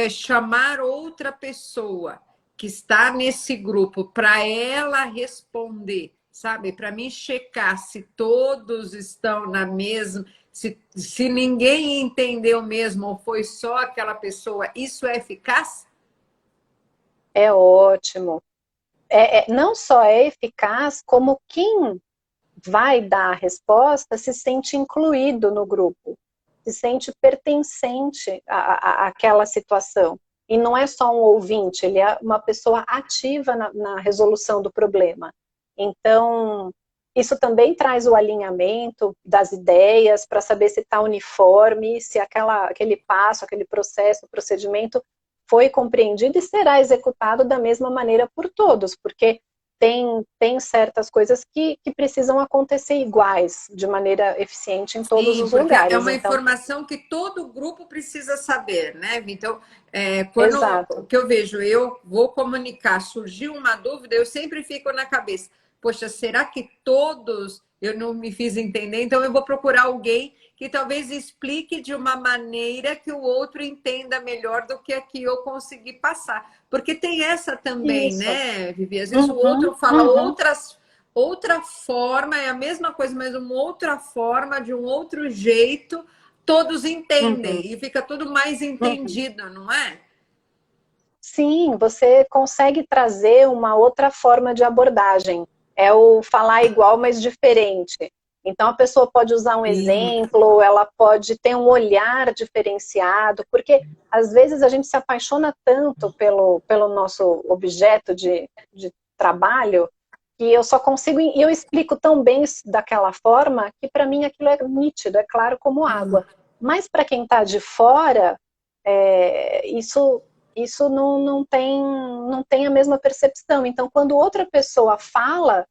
chamar outra pessoa que está nesse grupo para ela responder, sabe? Para mim checar se todos estão na mesma, se ninguém entendeu mesmo ou foi só aquela pessoa, isso é eficaz? É ótimo. Não só é eficaz, como quem vai dar a resposta se sente incluído no grupo, se sente pertencente àquela situação. E não é só um ouvinte, ele é uma pessoa ativa na resolução do problema. Então, isso também traz o alinhamento das ideias para saber se está uniforme, se aquele passo, aquele processo, procedimento foi compreendido e será executado da mesma maneira por todos, porque tem certas coisas que precisam acontecer iguais, de maneira eficiente em todos Sim, os porque é lugares. uma Então, informação que todo grupo precisa saber, né? Então, quando o exato. que eu vejo, eu vou comunicar, surgiu uma dúvida, eu sempre fico na cabeça, poxa, será que todos eu não me fiz entender? Então, eu vou procurar alguém que talvez explique de uma maneira que o outro entenda melhor do que aqui eu consegui passar. Porque tem essa também, Isso. né, Vivi? Às vezes o Uhum, outro fala uhum, outra forma, é a mesma coisa, mas uma outra forma, de um outro jeito, todos uhum, entendem e fica tudo mais uhum. entendido, não é? Sim, você consegue trazer uma outra forma de abordagem. É o falar igual, mas diferente. Então, a pessoa pode usar um Sim. exemplo, ela pode ter um olhar diferenciado, porque às vezes a gente se apaixona tanto pelo nosso objeto de trabalho, que eu só consigo, e eu explico tão bem daquela forma, que para mim aquilo é nítido, é claro como água. Mas para quem está de fora, isso não tem a mesma percepção. Então, quando outra pessoa fala,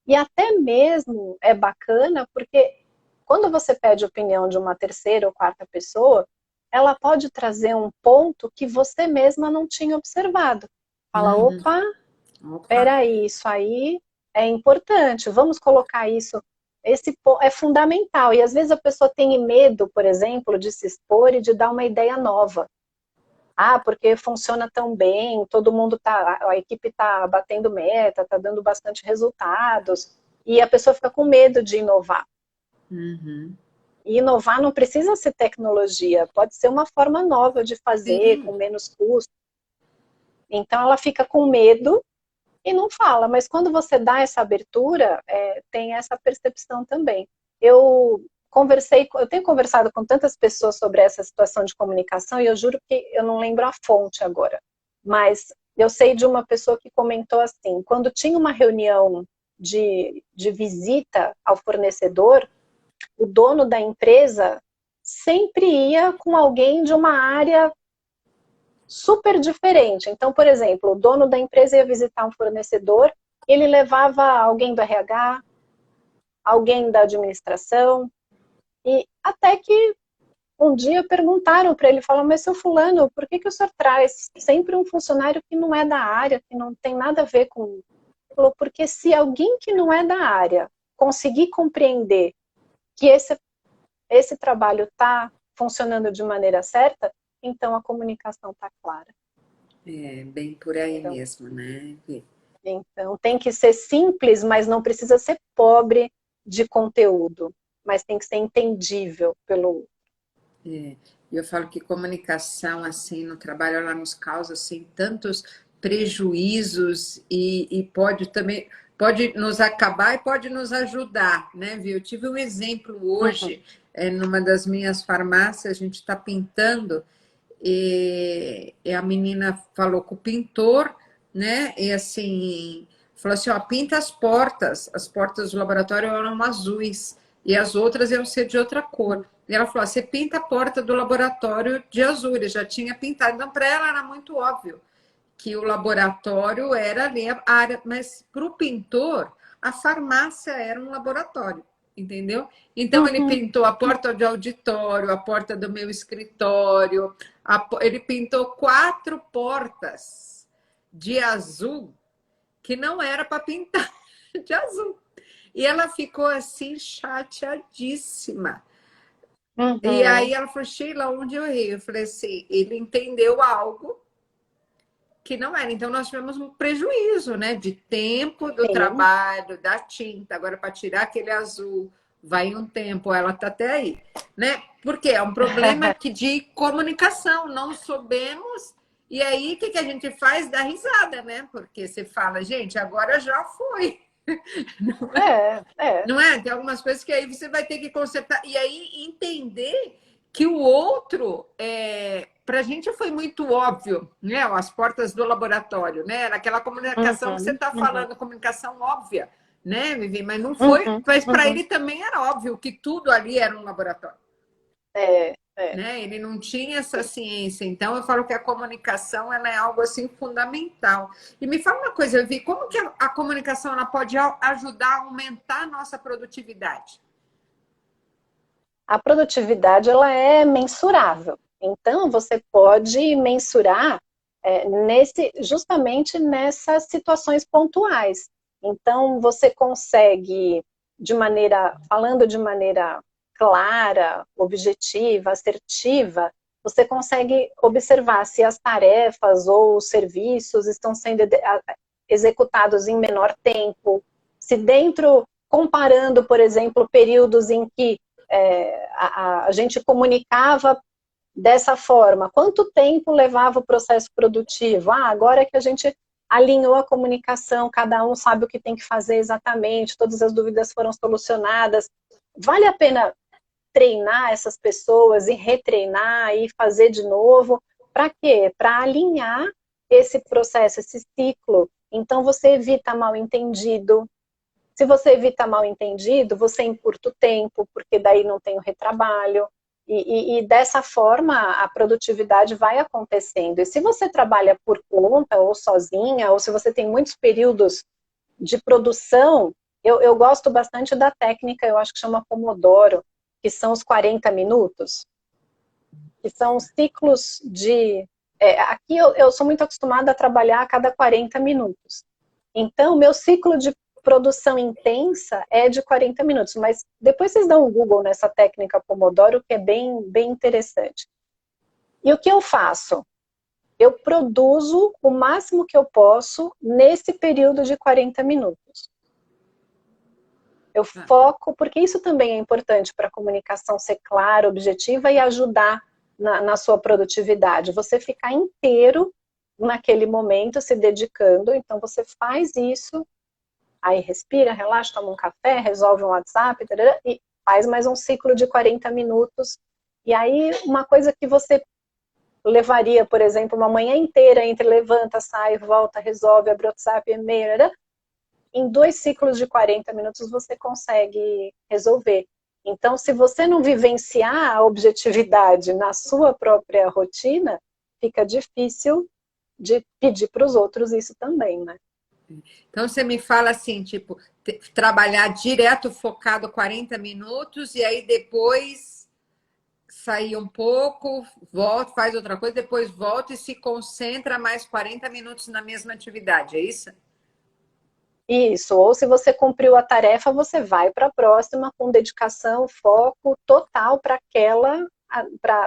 e até mesmo é bacana, porque quando você pede opinião de uma terceira ou quarta pessoa, ela pode trazer um ponto que você mesma não tinha observado. Fala, Uhum. opa, Opa. peraí, isso aí é importante, vamos colocar isso. Esse é fundamental. E às vezes a pessoa tem medo, por exemplo, de se expor e de dar uma ideia nova. Ah, porque funciona tão bem, todo mundo tá, a equipe está batendo meta, está dando bastante resultados, e a pessoa fica com medo de inovar. Uhum. E inovar não precisa ser tecnologia, pode ser uma forma nova de fazer, Sim. com menos custo. Então ela fica com medo e não fala, mas quando você dá essa abertura, tem essa percepção também. Eu tenho conversado com tantas pessoas sobre essa situação de comunicação e eu juro que eu não lembro a fonte agora, mas eu sei de uma pessoa que comentou assim, quando tinha uma reunião de visita ao fornecedor, o dono da empresa sempre ia com alguém de uma área super diferente. Então, por exemplo, o dono da empresa ia visitar um fornecedor, ele levava alguém do RH, alguém da administração, e até que um dia perguntaram para ele, falaram, mas seu fulano, por que o senhor traz sempre um funcionário que não é da área, que não tem nada a ver com... Ele falou, porque se alguém que não é da área conseguir compreender que esse trabalho está funcionando de maneira certa, então a comunicação está clara. É bem por aí Então, mesmo, né? Então, tem que ser simples, mas não precisa ser pobre de conteúdo, mas tem que ser entendível pelo... É, eu falo que comunicação, assim, no trabalho, ela nos causa, assim, tantos prejuízos e pode também, pode nos acabar e pode nos ajudar, né, viu? Eu tive um exemplo Uhum, hoje, numa das minhas farmácias, a gente está pintando e a menina falou com o pintor, né, e assim, falou assim, ó, pinta as portas do laboratório eram azuis e as outras iam ser de outra cor. E ela falou: você pinta a porta do laboratório de azul, ele já tinha pintado. Então, para ela era muito óbvio que o laboratório era ali a área, mas para o pintor, a farmácia era um laboratório, entendeu? Então, ele uhum, pintou a porta de auditório, a porta do meu escritório, ele pintou 4 portas de azul que não era para pintar de azul. E ela ficou assim chateadíssima. E uhum. aí ela falou, Sheila, onde eu errei? Eu falei assim, ele entendeu algo que não era. Então nós tivemos um prejuízo, né? De tempo do Sim. trabalho, da tinta. Agora, para tirar aquele azul, vai um tempo, ela tá até aí, né? Porque é um problema de comunicação, não soubemos. E aí, o que a gente faz? Dá risada, né? Porque você fala, gente, agora já foi. É, é. Não é? Tem algumas coisas que aí você vai ter que consertar. E aí entender que o outro, para a gente foi muito óbvio, né? As portas do laboratório, né? Era aquela comunicação que você Uhum, está uhum, falando, comunicação óbvia, né, Vivi? Mas não foi, uhum, mas para uhum. ele também era óbvio que tudo ali era um laboratório. É. né? Ele não tinha essa ciência. Então, eu falo que a comunicação ela é algo assim fundamental. E me fala uma coisa, Vi, como que a comunicação ela pode ajudar a aumentar a nossa produtividade? A produtividade ela é mensurável. Então, você pode mensurar justamente nessas situações pontuais. Então, você consegue, falando de maneira clara, objetiva, assertiva, você consegue observar se as tarefas ou os serviços estão sendo executados em menor tempo, se dentro, comparando, por exemplo, períodos em que a gente comunicava dessa forma. Quanto tempo levava o processo produtivo? Agora que a gente alinhou a comunicação, cada um sabe o que tem que fazer exatamente, todas as dúvidas foram solucionadas. Vale a pena treinar essas pessoas e retreinar e fazer de novo? Para quê? Para alinhar esse processo, esse ciclo. Então, você evita mal entendido. Se você evita mal entendido, você encurta o tempo, porque daí não tem o retrabalho. E dessa forma, a produtividade vai acontecendo. E se você trabalha por conta, ou sozinha, ou se você tem muitos períodos de produção, eu gosto bastante da técnica, eu acho que chama Pomodoro, que são os 40 minutos, que são ciclos de... aqui eu sou muito acostumada a trabalhar a cada 40 minutos. Então, meu ciclo de produção intensa é de 40 minutos, mas depois vocês dão um Google nessa técnica Pomodoro, que é bem, bem interessante. E o que eu faço? Eu produzo o máximo que eu posso nesse período de 40 minutos. Eu foco, porque isso também é importante para a comunicação ser clara, objetiva e ajudar na sua produtividade. Você ficar inteiro naquele momento se dedicando, então você faz isso, aí respira, relaxa, toma um café, resolve um WhatsApp, e faz mais um ciclo de 40 minutos. E aí, uma coisa que você levaria, por exemplo, uma manhã inteira entre levanta, sai, volta, resolve, abre o WhatsApp, e-mail, em 2 ciclos de 40 minutos você consegue resolver. Então, se você não vivenciar a objetividade na sua própria rotina, fica difícil de pedir para os outros isso também, né? Então, você me fala assim, tipo, trabalhar direto, focado 40 minutos, e aí depois sair um pouco, volta, faz outra coisa, depois volta e se concentra mais 40 minutos na mesma atividade, é isso? Isso, ou se você cumpriu a tarefa, você vai para a próxima com dedicação, foco total para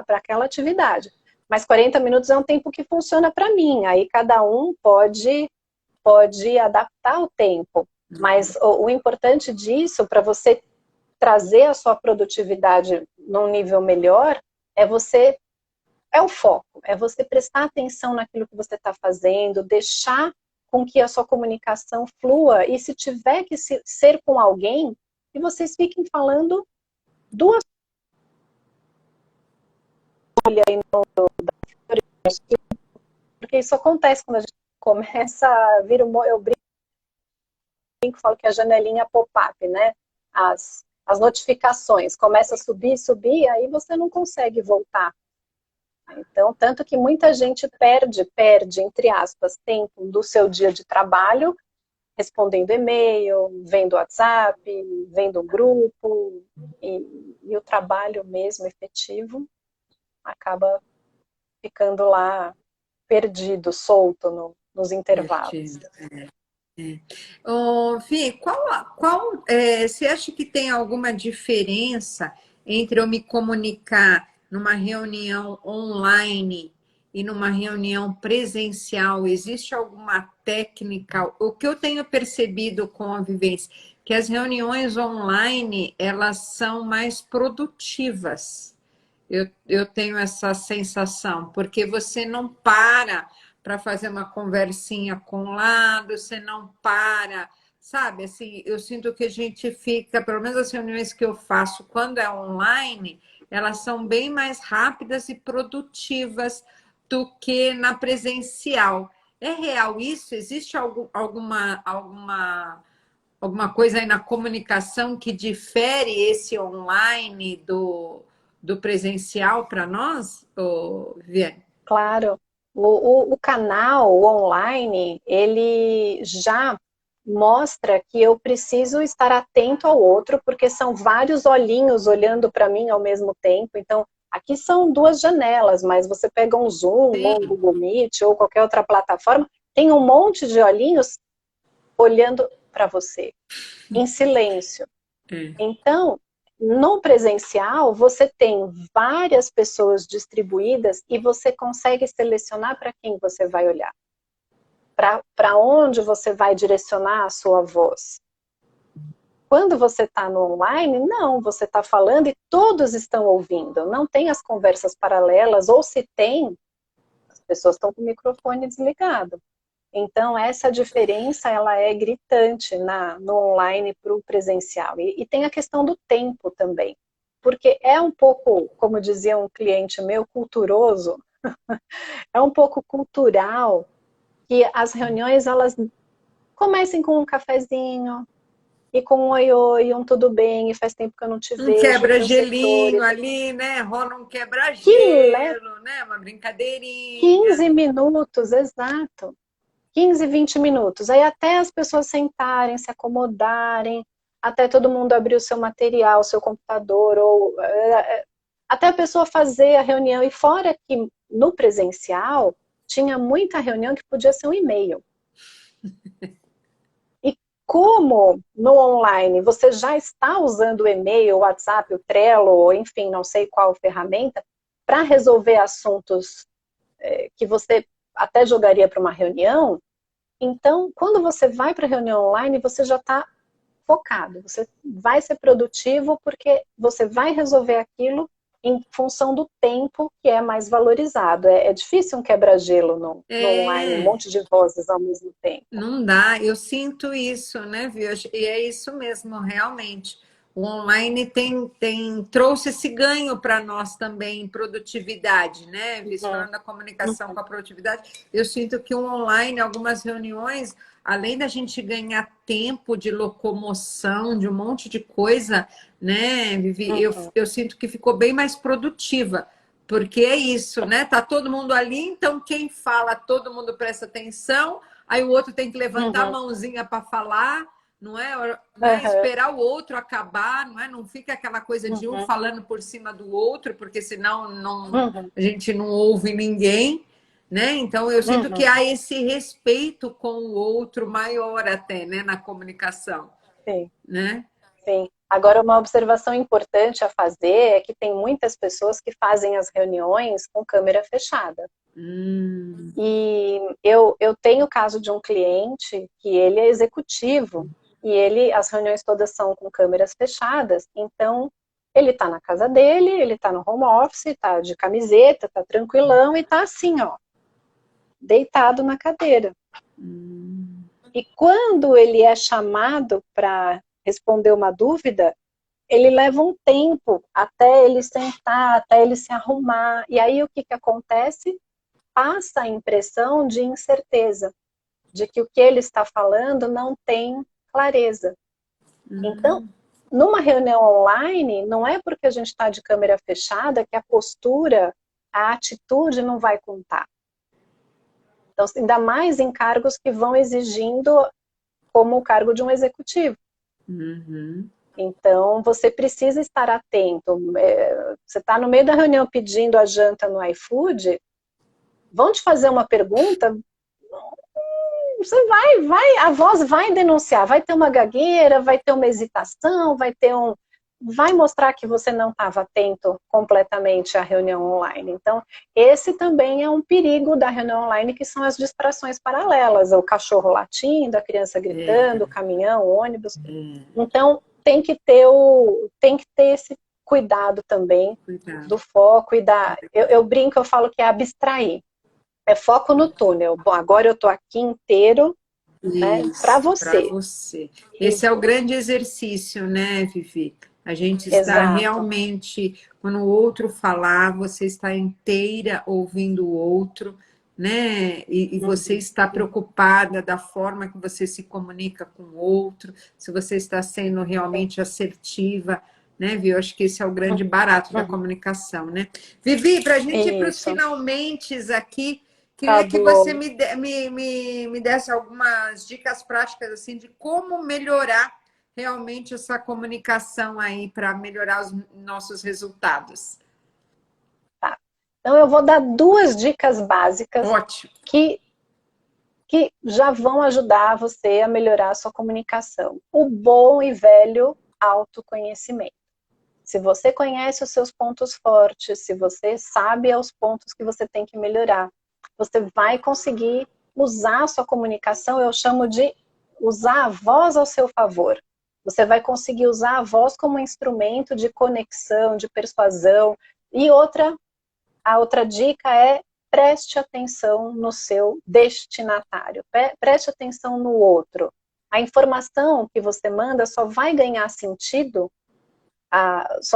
aquela atividade. Mas 40 minutos é um tempo que funciona para mim, aí cada um pode adaptar o tempo. Mas o importante disso, para você trazer a sua produtividade num nível melhor, é o foco, é você prestar atenção naquilo que você está fazendo, deixar com que a sua comunicação flua, e se tiver que ser com alguém, que vocês fiquem falando duas folhas aí porque isso acontece quando a gente começa a vir eu brinco, falo que é a janelinha pop-up, né? As notificações começam a subir, aí você não consegue voltar. Então, tanto que muita gente perde, entre aspas, tempo do seu dia de trabalho, respondendo e-mail, vendo WhatsApp, vendo um grupo, e o trabalho mesmo efetivo acaba ficando lá perdido, solto nos intervalos. Fih, você acha que tem alguma diferença entre eu me comunicar numa reunião online e numa reunião presencial? Existe alguma técnica? O que eu tenho percebido com a vivência, que as reuniões online, elas são mais produtivas. Eu tenho essa sensação, porque você não para fazer uma conversinha com o lado, você não sabe? Assim, eu sinto que a gente fica, pelo menos as reuniões que eu faço quando é online, elas são bem mais rápidas e produtivas do que na presencial. É real isso? Existe alguma coisa aí na comunicação que difere esse online do presencial para nós, Viviane? Claro. O canal o online, ele já mostra que eu preciso estar atento ao outro, porque são vários olhinhos olhando para mim ao mesmo tempo. Então, aqui são duas janelas, mas você pega um Zoom, ou um Sim. Google Meet, ou qualquer outra plataforma, tem um monte de olhinhos olhando para você, em silêncio. É. Então, no presencial, você tem várias pessoas distribuídas e você consegue selecionar para quem você vai olhar, para onde você vai direcionar a sua voz. Quando você está no online, não, você está falando e todos estão ouvindo, não tem as conversas paralelas, ou se tem, as pessoas estão com o microfone desligado. Então, essa diferença, ela é gritante no online para o presencial. E tem a questão do tempo também, porque é um pouco, como dizia um cliente meu, culturoso, é um pouco cultural que as reuniões, elas comecem com um cafezinho, e com um oi, oi, um tudo bem, e faz tempo que eu não te Um vejo, e tem um setor. quebra-gelinho ali, né? Rola um Que leva quebra-gelo, né? Uma brincadeirinha. 15 minutos, exato. 15, 20 minutos. Aí até as pessoas sentarem, se acomodarem, até todo mundo abrir o seu material, o seu computador, ou até a pessoa fazer a reunião. E fora que no presencial, tinha muita reunião que podia ser um e-mail. E como no online você já está usando o e-mail, o WhatsApp, o Trello, enfim, não sei qual ferramenta, para resolver assuntos que você até jogaria para uma reunião, então, quando você vai para a reunião online, você já está focado, você vai ser produtivo porque você vai resolver aquilo em função do tempo que é mais valorizado. É difícil um quebra-gelo no online, um É, monte de vozes ao mesmo tempo. não dá. Eu sinto isso, né, viu? E é isso mesmo, realmente. O online trouxe esse ganho para nós também em produtividade, né? Viz, Uhum, falando da comunicação com uhum, a produtividade, eu sinto que o online, algumas reuniões, além da gente ganhar tempo de locomoção, de um monte de coisa, né, Vivi, uhum, eu sinto que ficou bem mais produtiva. Porque é isso, né? Tá todo mundo ali, então quem fala, todo mundo presta atenção, aí o outro tem que levantar a uhum, mãozinha para falar, não é? Né? uhum, Esperar o outro acabar, não é? Não fica aquela coisa de um uhum, falando por cima do outro, porque senão uhum, a gente não ouve ninguém, né? Então eu sinto que uhum. há esse respeito com o outro maior até, né, na comunicação, Sim. né? Sim. Agora, uma observação importante a fazer é que tem muitas pessoas que fazem as reuniões com câmera fechada. Hum, E eu tenho o caso de um cliente que ele é executivo e as reuniões todas são com câmeras fechadas, então ele está na casa dele, ele está no home office, está de camiseta, está tranquilão e está assim, ó, deitado na cadeira. hum, E quando ele é chamado para responder uma dúvida, ele leva um tempo até ele sentar, até ele se arrumar. E aí o que acontece? Passa a impressão de incerteza, de que o que ele está falando não tem clareza. Então, numa reunião online, não é porque a gente está de câmera fechada que a postura, a atitude não vai contar. Então, ainda mais em cargos que vão exigindo como o cargo de um executivo. uhum. Então, você precisa estar atento. Você está no meio da reunião pedindo a janta no iFood, vão te fazer uma pergunta, você a voz vai denunciar, vai ter uma gagueira, vai ter uma hesitação, vai mostrar que você não estava atento completamente à reunião online. Então, esse também é um perigo da reunião online, que são as distrações paralelas, o cachorro latindo, a criança gritando, o caminhão, o ônibus. Então, tem que ter esse cuidado também Cuidado. do foco e eu brinco, eu falo que é abstrair. É foco no túnel. Bom, agora eu estou aqui inteiro, né, para Isso, para você. você. E Esse é o grande exercício, né, Vivi? A gente está exato. realmente, quando o outro falar, você está inteira ouvindo o outro, né? E você Uhum, está preocupada da forma que você se comunica com o outro, se você está sendo sim. realmente assertiva né, Vi? Eu acho que esse é o grande barato da Uhum. comunicação, né? Vivi, para a gente ir para os Isso, finalmente aqui, tá queria que você bom. me desse algumas dicas práticas assim de como melhorar realmente essa comunicação aí para melhorar os nossos resultados. Tá. Então eu vou dar duas dicas básicas Ótimo. que, que já vão ajudar você a melhorar a sua comunicação. O bom e velho autoconhecimento. Se você conhece os seus pontos fortes, se você sabe os pontos que você tem que melhorar, você vai conseguir usar a sua comunicação, eu chamo de usar a voz ao seu favor. Você vai conseguir usar a voz como instrumento de conexão, de persuasão. E a outra dica é preste atenção no seu destinatário, preste atenção no outro. A informação que você manda só vai ganhar sentido,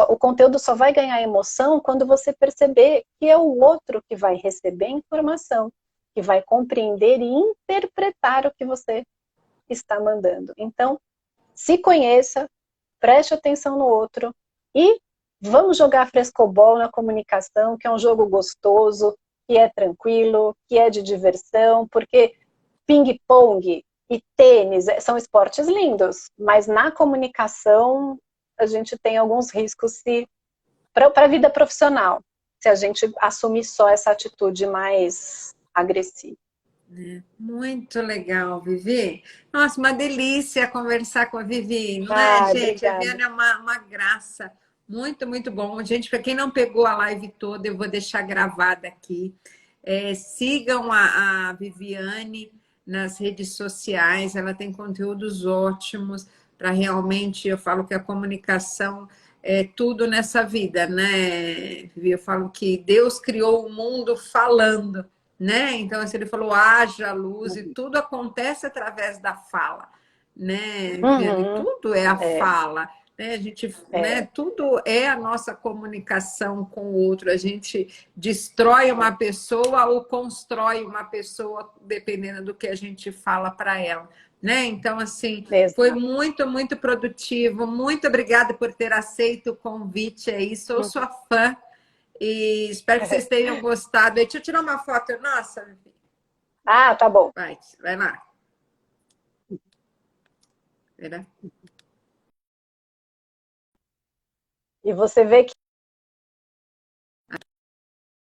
o conteúdo só vai ganhar emoção quando você perceber que é o outro que vai receber a informação, que vai compreender e interpretar o que você está mandando. Então, se conheça, preste atenção no outro e vamos jogar frescobol na comunicação, que é um jogo gostoso, que é tranquilo, que é de diversão, porque ping-pong e tênis são esportes lindos, mas na comunicação a gente tem alguns riscos para a vida profissional, se a gente assumir só essa atitude mais agressiva. Muito legal, Vivi. Nossa, uma delícia conversar com a Vivi, não é, Ah, gente? A obrigada. Viviane é uma graça. Muito, muito bom. Gente, para quem não pegou a live toda, eu vou deixar gravada aqui. Sigam a Viviane nas redes sociais, ela tem conteúdos ótimos para realmente, eu falo que a comunicação é tudo nessa vida, né, Vivi? Eu falo que Deus criou o mundo falando, né? Então, assim, ele falou, haja luz, e tudo acontece através da fala, né, Viviane? Uhum, Tudo é a é, fala, né? A gente, né? é, Tudo é a nossa comunicação com o outro. A gente destrói uma pessoa ou constrói uma pessoa, dependendo do que a gente fala para ela, né? Então, assim, foi exato. muito, muito produtivo. Muito obrigada por ter aceito o convite aí. Sou sua fã. E espero que vocês tenham gostado. Deixa eu tirar uma foto. Nossa, Ah, tá bom. vai lá. Espera. E você vê que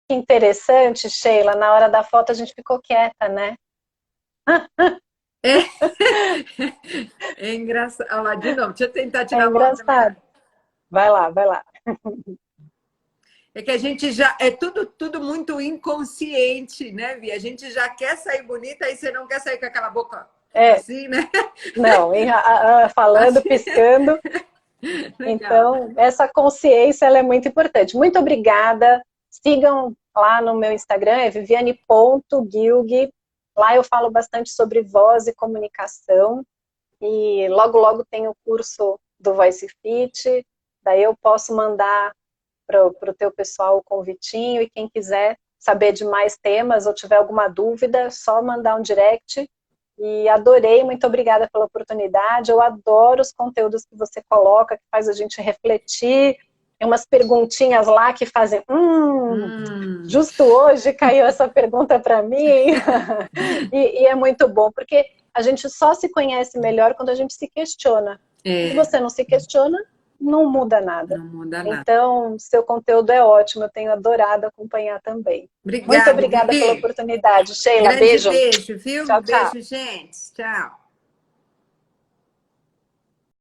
interessante, Sheila, na hora da foto a gente ficou quieta, né? É, é engraçado. Olha lá, de novo. Deixa eu tentar É tirar a foto melhor. engraçado. Vai lá, vai lá. É que a gente já... É tudo muito inconsciente, né, Vi? A gente já quer sair bonita, aí você não quer sair com aquela boca É, assim, né? não, falando, Assim, piscando. legal. Então, essa consciência ela é muito importante. Muito obrigada. Sigam lá no meu Instagram, é viviane.gilg. Lá eu falo bastante sobre voz e comunicação. E logo, logo tem o curso do Voice Fit. Daí eu posso mandar para o teu pessoal o convitinho. E quem quiser saber de mais temas ou tiver alguma dúvida, é só mandar um direct. E adorei, muito obrigada pela oportunidade. Eu adoro os conteúdos que você coloca, que faz a gente refletir. Tem umas perguntinhas lá que fazem, Hum, justo hoje caiu essa pergunta para mim. E é muito bom, porque a gente só se conhece melhor quando a gente se questiona. Se é, você não se questiona, não muda nada. não muda nada. Então, seu conteúdo é ótimo, eu tenho adorado acompanhar também. Muito Obrigada, obrigada pela Vivi. oportunidade. Sheila, Grande beijo. beijo, viu? Tchau, tchau. Beijo, gente. Tchau.